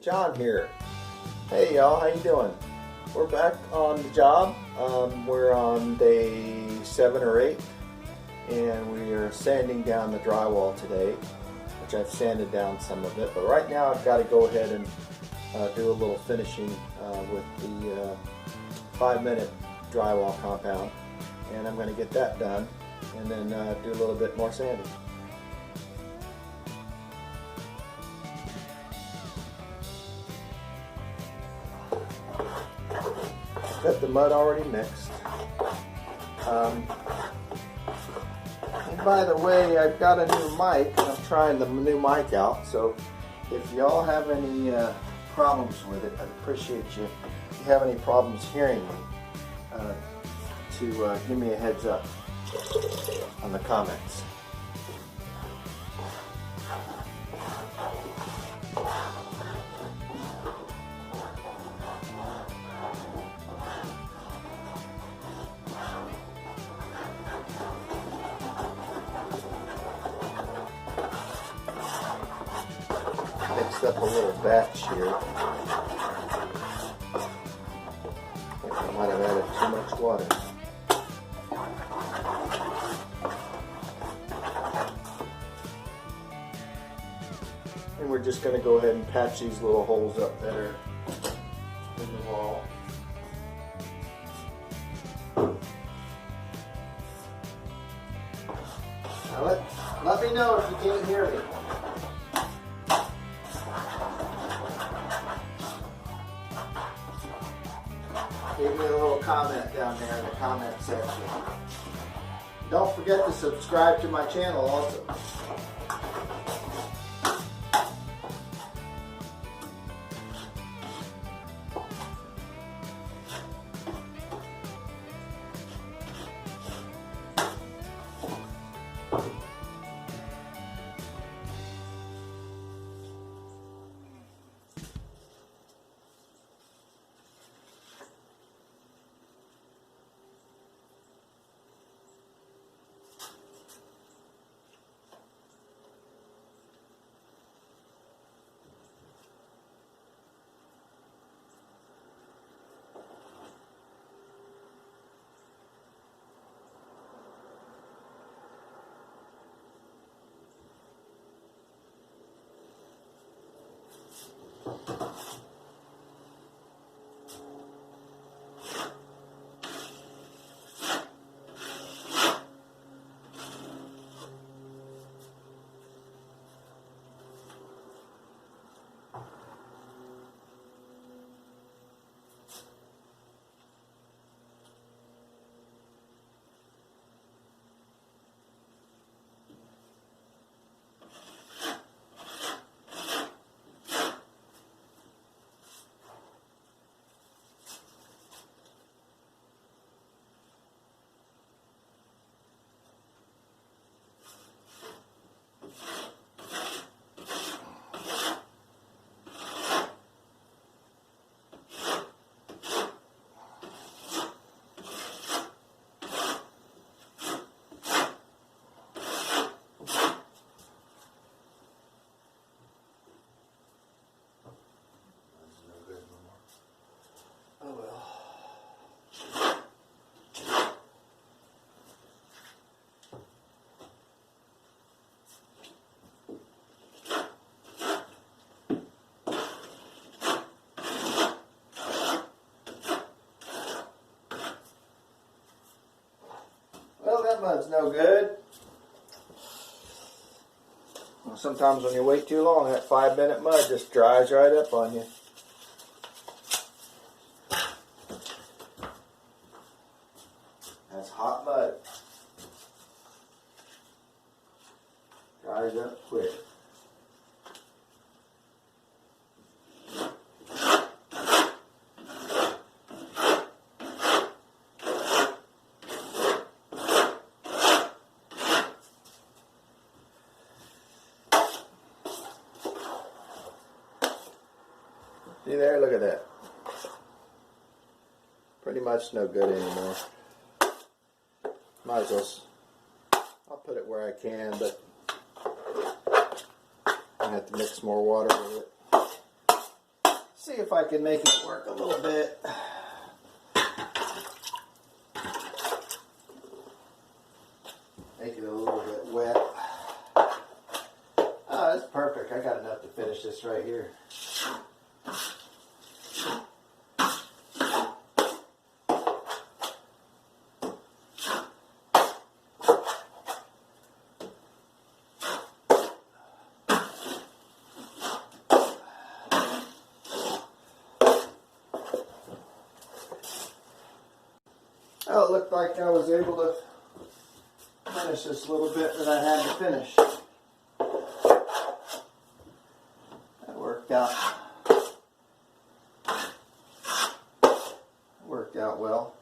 John here. Hey y'all, how you doing? We're back on the job. We're on day 7 or 8, and we are sanding down the drywall today, which I've sanded down some of it. But right now I've got to go ahead and do a little finishing with the 5-minute drywall compound, and I'm going to get that done, and then do a little bit more sanding. Got the mud already mixed. And by the way, I've got a new mic, and I'm trying the new mic out, so if y'all have any problems with it, I'd appreciate you. If you have any problems hearing me, to give me a heads up on the comments. Mixed up a little batch here. I might have added too much water. And we're just going to go ahead and patch these little holes up that are in the wall. Now let me know if you can't hear me. Leave me a little comment down there in the comment section. Don't forget to subscribe to my channel also. Well, that mud's no good. Well, sometimes when you wait too long, that 5-minute mud just dries right up on you. That's hot mud. Dries up quick. See there? Look at that. Pretty much no good anymore. Might as well. I'll put it where I can, but I have to mix more water with it. see if I can make it work a little bit. Make it a little bit wet. Oh, that's perfect. I got enough to finish this right here. Oh, it looked like I was able to finish this little bit that I had to finish. That worked out. Worked out well.